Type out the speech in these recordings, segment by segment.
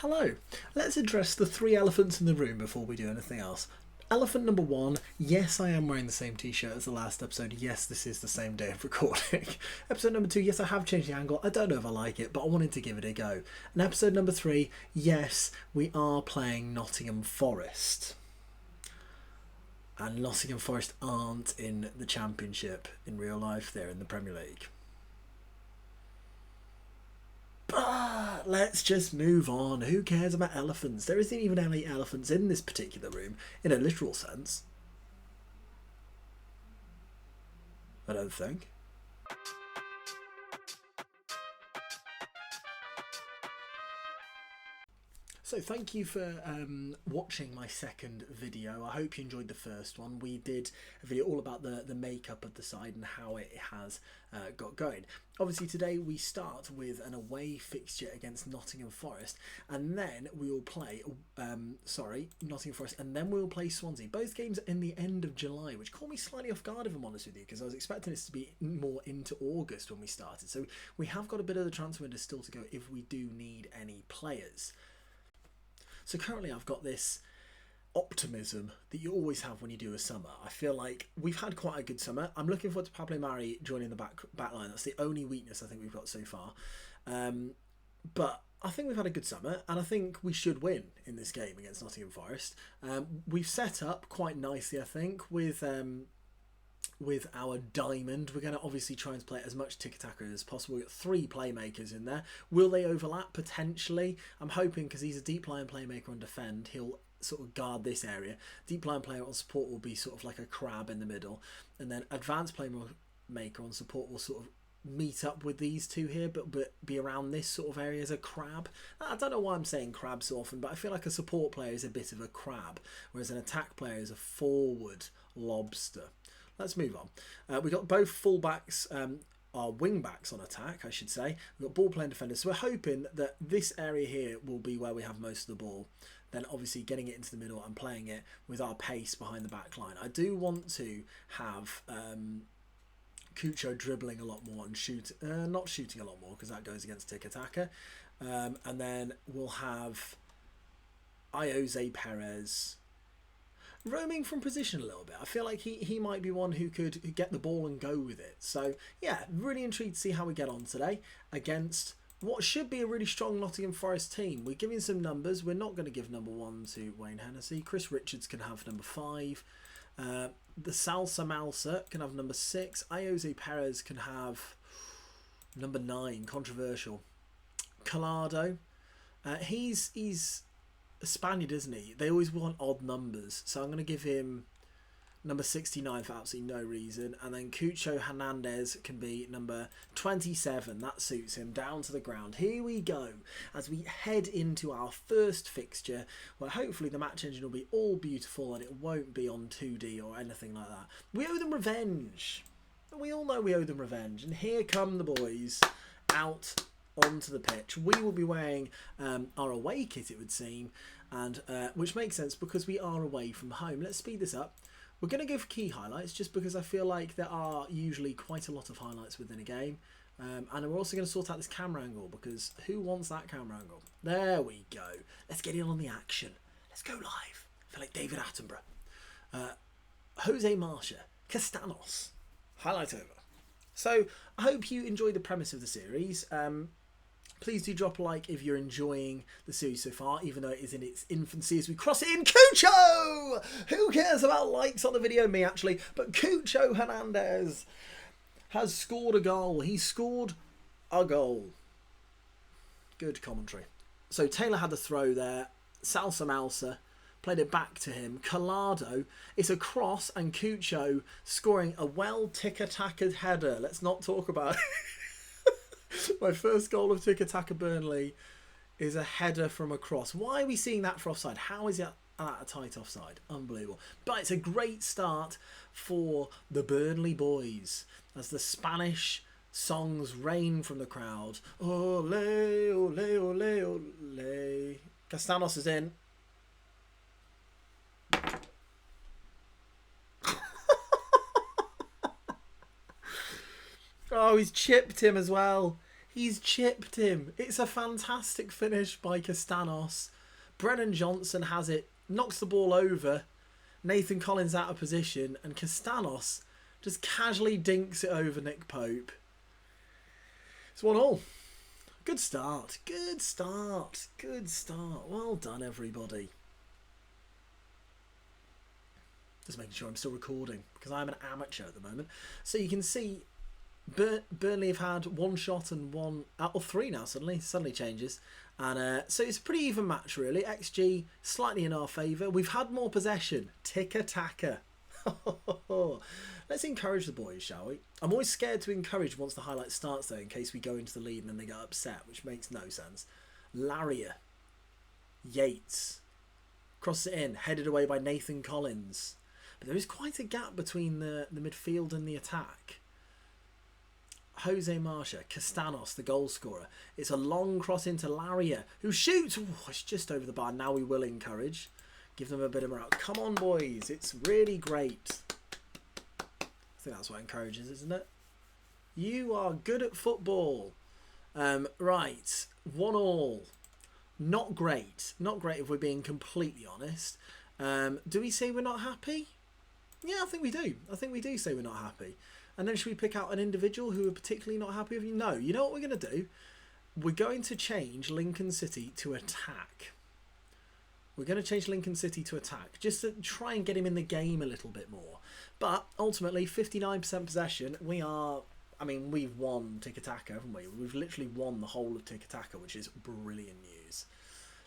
Hello. Let's address the three elephants in the room before we do anything else. Elephant number one, yes, I am wearing the same t-shirt as the last episode. Yes, this is the same day of recording. Episode number two, yes, I have changed the angle. I don't know if I like it, but I wanted to give it a go. And episode number three, yes, we are playing Nottingham Forest. And Nottingham Forest aren't in the Championship in real life, they're in the Premier League. But let's just move on. Who cares about elephants? There isn't even any elephants in this particular room, in a literal sense. I don't think. So thank you for watching my second video. I hope you enjoyed the first one. We did a video all about the makeup of the side and how it has got going. Obviously today we start with an away fixture against Nottingham Forest, and then we will play Nottingham Forest, and then we will play Swansea. Both games are in the end of July, which caught me slightly off guard if I'm honest with you, because I was expecting this to be more into August when we started. So we have got a bit of the transfer window still to go if we do need any players. So currently I've got this optimism that you always have when you do a summer. I feel like we've had quite a good summer. I'm looking forward to Pablo Mari joining the back line. That's the only weakness I think we've got so far. But I think we've had a good summer, and I think we should win in this game against Nottingham Forest. We've set up quite nicely, I think, with our diamond. We're going to obviously try and play as much Tika as possible. We've got three playmakers in there. Will they overlap? Potentially. I'm hoping, because he's a deep line playmaker on defend, he'll sort of guard this area. Deep line player on support will be sort of like a crab in the middle, and then advanced playmaker on support will sort of meet up with these two here, but be around this sort of area as a crab. I don't know why I'm saying crab so often, but I feel like a support player is a bit of a crab, whereas an attack player is a forward lobster. Let's move on. We've got both fullbacks, our wing backs on attack, I should say. We've got ball playing defenders. So we're hoping that this area here will be where we have most of the ball. Then obviously getting it into the middle and playing it with our pace behind the back line. I do want to have Cucho dribbling a lot more and not shooting a lot more, because that goes against Taka. And then we'll have Jose Perez roaming from position a little bit. I feel like he might be one who could get the ball and go with it. So yeah, really intrigued to see how we get on today against what should be a really strong Nottingham Forest team. We're giving some numbers. We're not going to give number 1 to Wayne Hennessy. Chris Richards can have number 5. The Salsa Malsa can have number 6. Jose Perez can have number 9. Controversial. Collado. He's a Spaniard, isn't he? They always want odd numbers, so I'm going to give him number 69 for absolutely no reason. And then Cucho Hernandez can be number 27. That suits him. Down to the ground. Here we go as we head into our first fixture, where hopefully the match engine will be all beautiful and it won't be on 2D or anything like that. We owe them revenge. We all know we owe them revenge. And here come the boys out onto the pitch. We will be wearing our away kit, it would seem, and which makes sense because we are away from home. Let's speed this up. We're going to go for key highlights, just because I feel like there are usually quite a lot of highlights within a game. And we're also going to sort out this camera angle, because who wants that camera angle? There we go. Let's get in on the action. Let's go live. I feel like David Attenborough. Jose Marcia, Castanos. Highlight over. So I hope you enjoy the premise of the series. Please do drop a like if you're enjoying the series so far, even though it is in its infancy as we cross it in. Cucho! Who cares about likes on the video? Me, actually. But Cucho Hernandez has scored a goal. He scored a goal. Good commentary. So Taylor had the throw there. Salsa Malsa played it back to him. Collado, it's a cross, and Cucho scoring a well-tick-a-tacked header. Let's not talk about it. My first goal of Tika Burnley is a header from a cross. Why are we seeing that for offside? How is it at a tight offside? Unbelievable. But it's a great start for the Burnley boys as the Spanish songs rain from the crowd. Ole, ole, ole, ole. Castanos is in. Oh, he's chipped him as well. He's chipped him. It's a fantastic finish by Castanos. Brennan Johnson has it, knocks the ball over. Nathan Collins out of position, and Castanos just casually dinks it over Nick Pope. It's 1-1. Good start. Good start. Good start. Well done, everybody. Just making sure I'm still recording because I'm an amateur at the moment. So you can see Burnley have had one shot and one, or three now suddenly changes. And so it's a pretty even match really. XG slightly in our favour. We've had more possession. Tika Taka. Let's encourage the boys, shall we? I'm always scared to encourage once the highlight starts though, in case we go into the lead and then they get upset, which makes no sense. Laria. Yates. Crosses it in, headed away by Nathan Collins. But there is quite a gap between the midfield and the attack. Jose Marcia, Castanos, the goal scorer. It's a long cross into Laria, who shoots. Ooh, it's just over the bar. Now we will encourage. Give them a bit of morale. Come on, boys. It's really great. I think that's what encourages, isn't it? You are good at football. Right. 1-1. Not great. Not great if we're being completely honest. Do we say we're not happy? Yeah, I think we do. I think we do say we're not happy. And then should we pick out an individual who we're particularly not happy with? No. You know what we're going to do? We're going to change Lincoln City to attack. We're going to change Lincoln City to attack, just to try and get him in the game a little bit more. But ultimately, 59% possession. We've won Tika Taka, haven't we? We've literally won the whole of Tika Taka, which is brilliant news.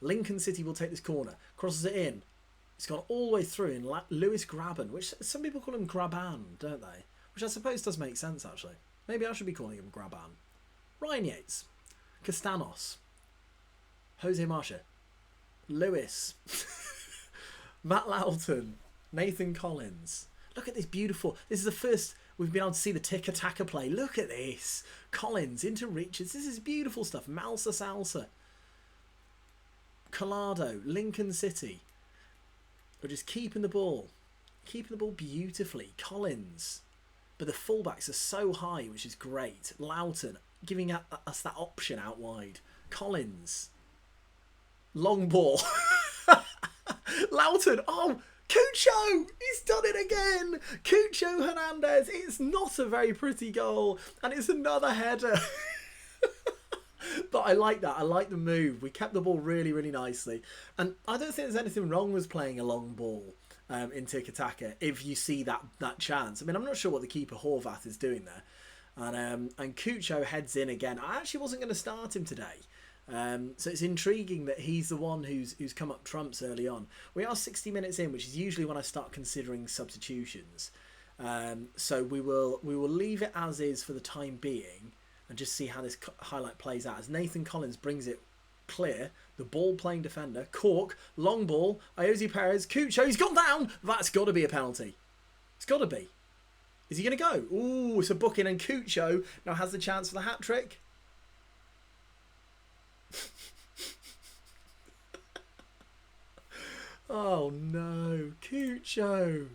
Lincoln City will take this corner, crosses it in. It's gone all the way through in Lewis Graben, which some people call him Graban, don't they? Which I suppose does make sense, actually. Maybe I should be calling him Graban. Ryan Yates. Castanos. Jose Marcia. Lewis. Matt Loughton. Nathan Collins. Look at this beautiful... This is the first we've been able to see the Tika-Taka play. Look at this. Collins into Richards. This is beautiful stuff. Malsa Salsa. Collado. Lincoln City. We're just keeping the ball. Keeping the ball beautifully. Collins. But the fullbacks are so high, which is great. Loughton giving us that option out wide. Collins. Long ball. Loughton. Oh, Cucho. He's done it again. Cucho Hernandez. It's not a very pretty goal. And it's another header. But I like that. I like the move. We kept the ball really, really nicely. And I don't think there's anything wrong with playing a long ball in Tika Taka if you see that chance. I mean, I'm not sure what the keeper Horvath is doing there. And Cucho heads in again. I actually wasn't going to start him today. So it's intriguing that he's the one who's come up trumps early on. We are 60 minutes in, which is usually when I start considering substitutions. So we will leave it as is for the time being and just see how this highlight plays out as Nathan Collins brings it clear. The ball playing defender. Cork. Long ball. Iosi Perez. Cucho. He's gone down. That's got to be a penalty. It's got to be. Is he going to go? Ooh, it's a booking. And Cucho now has the chance for the hat-trick. Oh no. Cucho.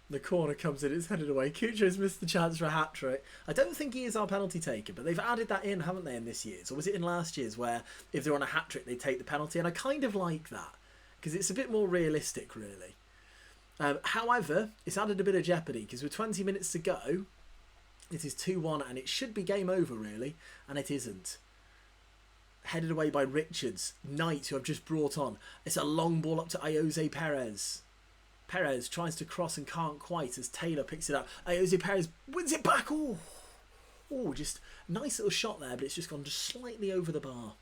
The corner comes in, it's headed away. Cucho's missed the chance for a hat-trick. I don't think he is our penalty taker, but they've added that in, haven't they, in this year's? Or was it in last year's, where if they're on a hat-trick, they take the penalty? And I kind of like that, because it's a bit more realistic, really. However, it's added a bit of jeopardy, because with 20 minutes to go, it is 2-1, and it should be game over, really, and it isn't. Headed away by Richards. Knight, who I've just brought on. It's a long ball up to Iosi Perez. Perez tries to cross and can't quite as Taylor picks it up. Iosi Perez wins it back. Oh, just nice little shot there, but it's just gone just slightly over the bar.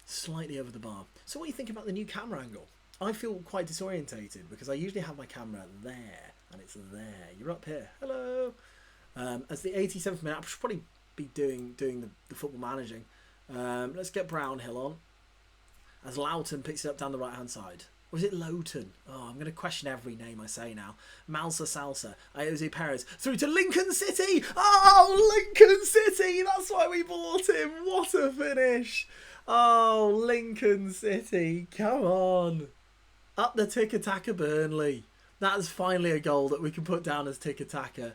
Slightly over the bar. So what do you think about the new camera angle? I feel quite disorientated because I usually have my camera there and it's there. You're up here. Hello. As the 87th minute, I should probably be doing the football managing. Let's get Brownhill on. As Loughton picks it up down the right-hand side. Or is it Lowton? Oh, I'm going to question every name I say now. Malsa Salsa. Iosi Perez. Through to Lincoln City. Oh, Lincoln City. That's why we bought him. What a finish. Oh, Lincoln City. Come on. Up the Tika Taka Burnley. That is finally a goal that we can put down as Tika Taka.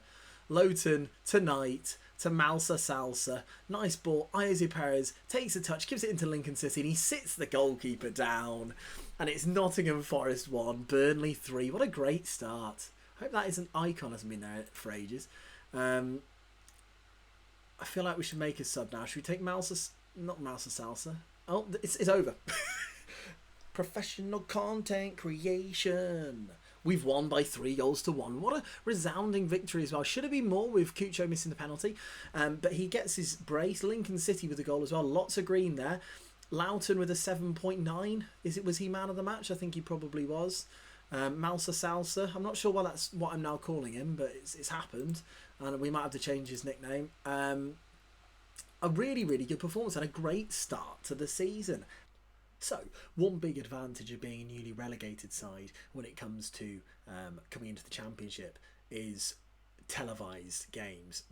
Lowton tonight to Malsa Salsa. Nice ball. Iosi Perez takes a touch, gives it into Lincoln City, and he sits the goalkeeper down. And it's Nottingham Forest 1, Burnley 3. What a great start. I hope that is an icon, hasn't been there for ages. I feel like we should make a sub now. Should we take Malsa? Not Malsa Salsa. Oh, it's over. Professional content creation. We've won by 3-1. What a resounding victory as well. Should have been more with Cucho missing the penalty. But he gets his brace. Lincoln City with a goal as well. Lots of green there. Loughton with a 7.9. Was he man of the match? I think he probably was. Malsa Salsa. I'm not sure why that's what I'm now calling him, but it's happened. And we might have to change his nickname. A really, really good performance and a great start to the season. So, one big advantage of being a newly relegated side when it comes to coming into the Championship is televised games.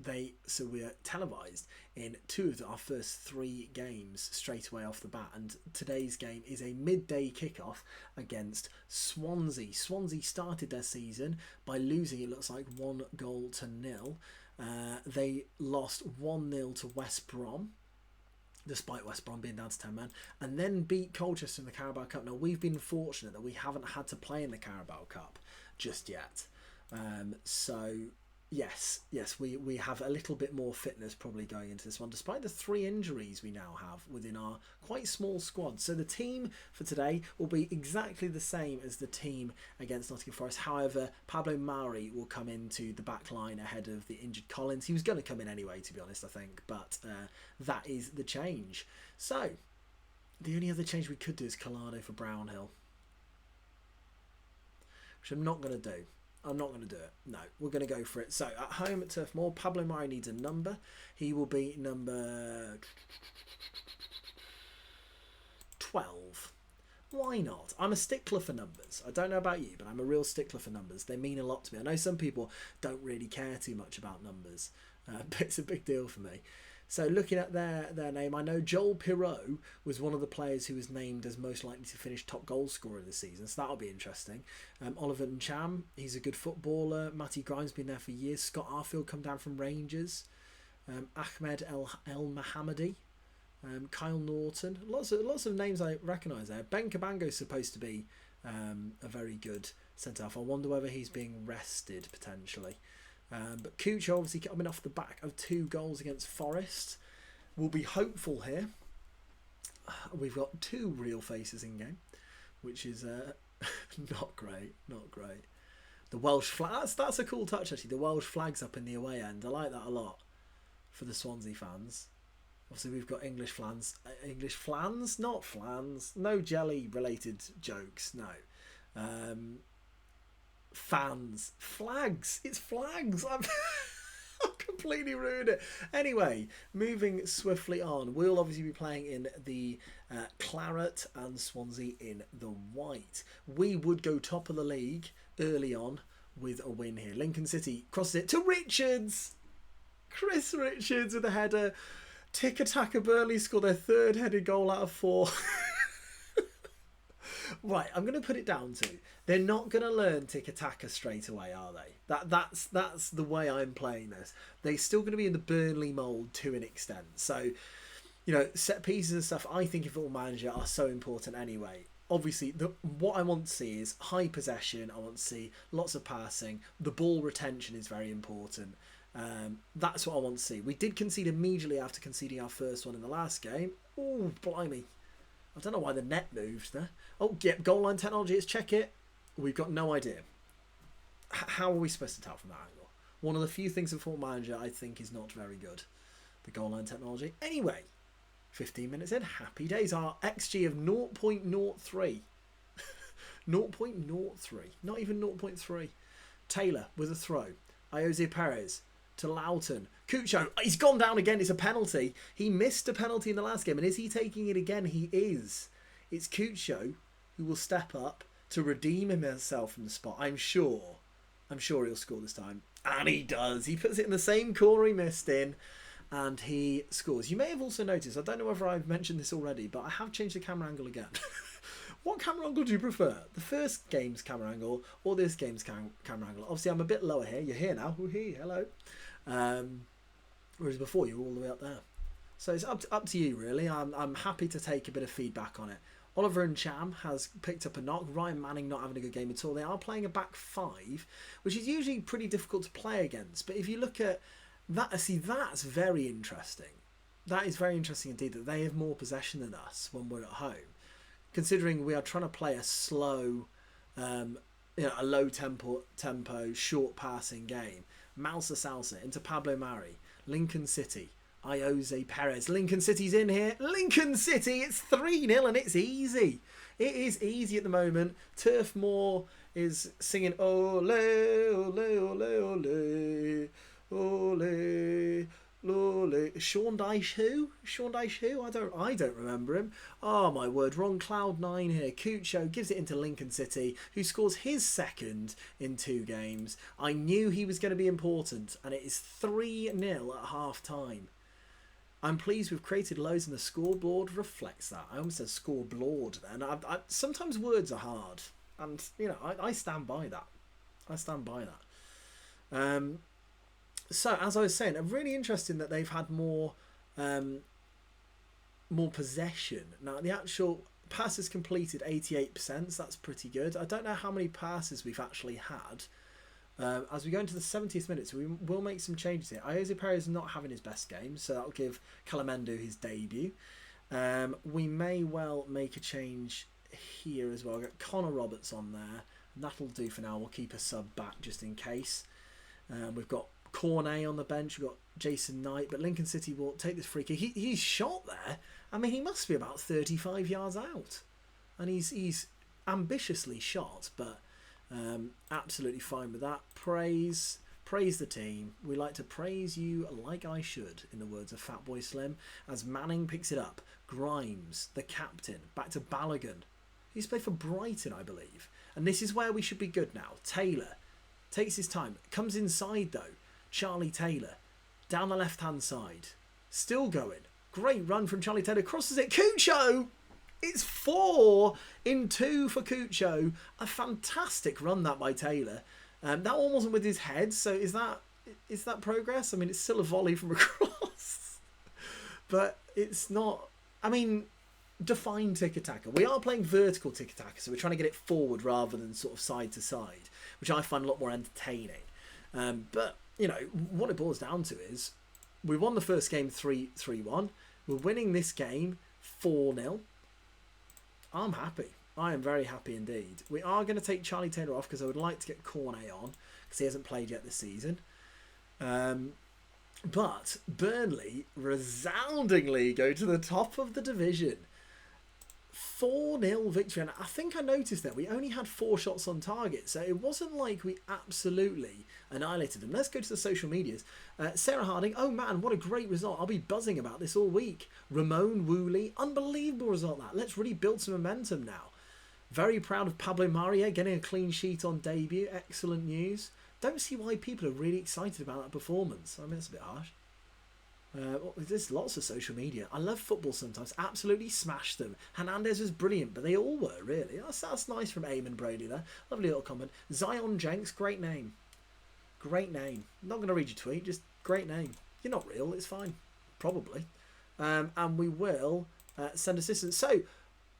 So we're televised in 2 of our first 3 games straight away off the bat, and today's game is a midday kickoff against Swansea. Swansea started their season by losing, it looks like, 1-0. They lost 1-0 to West Brom, despite West Brom being down to 10 men, and then beat Colchester in the Carabao Cup. Now, we've been fortunate that we haven't had to play in the Carabao Cup just yet. So, yes, we have a little bit more fitness probably going into this one, despite the 3 injuries we now have within our quite small squad. So the team for today will be exactly the same as the team against Nottingham Forest. However, Pablo Mari will come into the back line ahead of the injured Collins. He was going to come in anyway, to be honest, I think, but that is the change. So, the only other change we could do is Collado for Brownhill, which I'm not going to do. I'm not going to do it. No, we're going to go for it. So, at home at Turf Moor, Pablo Mari needs a number. He will be number 12. Why not? I'm a stickler for numbers. I don't know about you, but I'm a real stickler for numbers. They mean a lot to me. I know some people don't really care too much about numbers, but it's a big deal for me. So looking at their name, I know Joel Pirot was one of the players who was named as most likely to finish top goal scorer this season, so that'll be interesting. Oliver Ncham, he's a good footballer. Matty Grimes been there for years. Scott Arfield come down from Rangers. Ahmed El Mohammadi. Kyle Norton. Lots of names I recognise there. Ben Cabango's supposed to be a very good centre-half. I wonder whether he's being rested potentially. But Cucho obviously coming off the back of 2 goals against Forest. We'll be hopeful here. We've got 2 real faces in game, which is not great. The Welsh flag, that's a cool touch actually. The Welsh flag's up in the away end. I like that a lot for the Swansea fans. Obviously we've got English flans. English flans? Not flans. No jelly related jokes, no. Fans. Flags. It's flags. I've completely ruined it. Anyway, moving swiftly on. We'll obviously be playing in the claret and Swansea in the white. We would go top of the league early on with a win here. Lincoln City crosses it to Richards. Chris Richards with a header. Tika, Taka, Burnley score their 3rd headed goal out of 4. Right, I'm going to put it down to, they're not going to learn Tika-Taka straight away, are they? That's the way I'm playing this. They're still going to be in the Burnley mould to an extent. So, you know, set pieces and stuff, I think in Football Manager are so important anyway. Obviously, what I want to see is high possession. I want to see lots of passing. The ball retention is very important. That's what I want to see. We did concede immediately after conceding our first one in the last game. Oh, blimey. I don't know why the net moved there. Oh, yeah, goal line technology, let's check it. We've got no idea. How are we supposed to tell from that angle? One of the few things in Football Manager I think is not very good. The goal line technology. Anyway, 15 minutes in, happy days. Our XG of 0.03. 0.03. Not even 0.3. Taylor with a throw. Iosi Perez to Loughton. Cucho, he's gone down again. It's a penalty. He missed a penalty in the last game. And is he taking it again? He is. It's Cucho who will step up to redeem himself from the spot. I'm sure he'll score this time. And he does. He puts it in the same corner he missed in. And he scores. You may have also noticed, I don't know whether I've mentioned this already, but I have changed the camera angle again. What camera angle do you prefer? The first game's camera angle or this game's camera angle? Obviously, I'm a bit lower here. You're here now. Ooh, hello. Whereas before you were all the way up there. So it's up to you, really. I'm happy to take a bit of feedback on it. Oliver and Cham has picked up a knock. Ryan Manning not having a good game at all. They are playing a back five, which is usually pretty difficult to play against. But if you look at that, see, that's very interesting. That is very interesting indeed, that they have more possession than us when we're at home. Considering we are trying to play a slow, a low tempo, short passing game. Malsa Salsa into Pablo Mari. Lincoln City. Iose Perez. Lincoln City's in here. Lincoln City, it's 3-0 and it's easy. It is easy at the moment. Turf Moor is singing ole, ole, ole, ole, ole, ole. Sean Dyche who? Sean Dyche who? I don't remember him. Oh my word, we're on cloud 9 here. Cucho gives it into Lincoln City, who scores his second in 2 games. I knew he was going to be important, and it is 3-0 at half time. I'm pleased we've created loads and the scoreboard reflects that. I almost said scoreboard then. Sometimes words are hard, and I stand by that. I stand by that. So as I was saying, really interesting that they've had more possession. Now the actual passes completed 88%. So that's pretty good. I don't know how many passes we've actually had. As we go into the 70th minute, so we will make some changes here. Iose Perez is not having his best game, so that'll give Calamendo his debut. We may well make a change here as well. We've got Connor Roberts on there, and that'll do for now. We'll keep a sub back just in case. We've got Cornet on the bench. We've got Jason Knight, but Lincoln City will take this free kick. He's shot there. I mean, he must be about 35 yards out, and he's ambitiously shot, but absolutely fine with that. Praise the team. We like to praise you like I should, in the words of Fatboy Slim, as Manning picks it up. Grimes, the captain, back to Balogun. He's played for Brighton, I believe, and this is where we should be good now. Taylor takes his time, comes inside though. Charlie Taylor down the left hand side, still going. Great run from Charlie Taylor, crosses it. Cucho! It's 4 in 2 for Cucho. A fantastic run that by Taylor. That one wasn't with his head, so is that progress? I mean, it's still a volley from across. But it's not... I mean, define Tika-Taka. We are playing vertical Tika-Taka, so we're trying to get it forward rather than sort of side to side, which I find a lot more entertaining. But, what it boils down to is we won the first game 3-1. We're winning this game 4-0. I'm happy. I am very happy indeed. We are going to take Charlie Taylor off because I would like to get Cornet on because he hasn't played yet this season. But Burnley resoundingly go to the top of the division. 4-0 victory. And I think I noticed that we only had 4 shots on target. So it wasn't like we absolutely annihilated them. Let's go to the social medias. Sarah Harding, oh man, what a great result. I'll be buzzing about this all week. Ramon Woolley, unbelievable result that. Let's really build some momentum now. Very proud of Pablo Maria getting a clean sheet on debut. Excellent news. Don't see why people are really excited about that performance. I mean, it's a bit harsh. There's lots of social media. I love football sometimes. Absolutely smashed them. Hernandez was brilliant, but they all were, really. That's nice from Eamon Brady there. Lovely little comment. Zion Jenks, great name. Great name. Not going to read your tweet, just great name. You're not real, it's fine. Probably. And we will send assistance. So,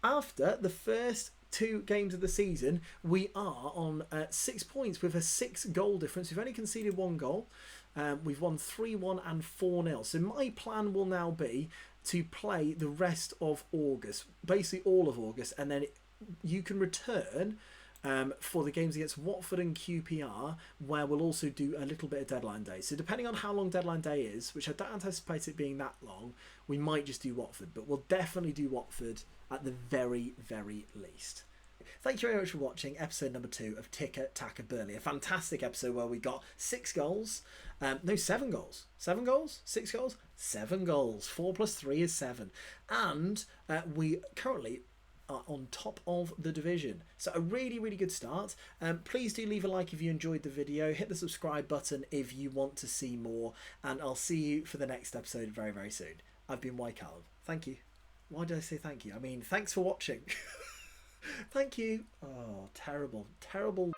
after the first 2 games of the season, we are on 6 points with a 6-goal difference. We've only conceded 1 goal. We've won 3-1 and 4-0. So my plan will now be to play the rest of August, basically all of August, and then you can return for the games against Watford and QPR, where we'll also do a little bit of deadline day. So depending on how long deadline day is, which I don't anticipate it being that long, we might just do Watford, but we'll definitely do Watford at the very, very least. Thank you very much for watching episode number 2 of Tika-Taka Burnley. A fantastic episode where we got 6 goals. No, 7 goals. 7 goals? 6 goals? 7 goals. 4 plus 3 is 7. And we currently are on top of the division. So a really, really good start. Please do leave a like if you enjoyed the video. Hit the subscribe button if you want to see more. And I'll see you for the next episode very, very soon. I've been Y Callum. Thank you. Why did I say thank you? I mean, thanks for watching. Thank you. Oh, terrible, terrible.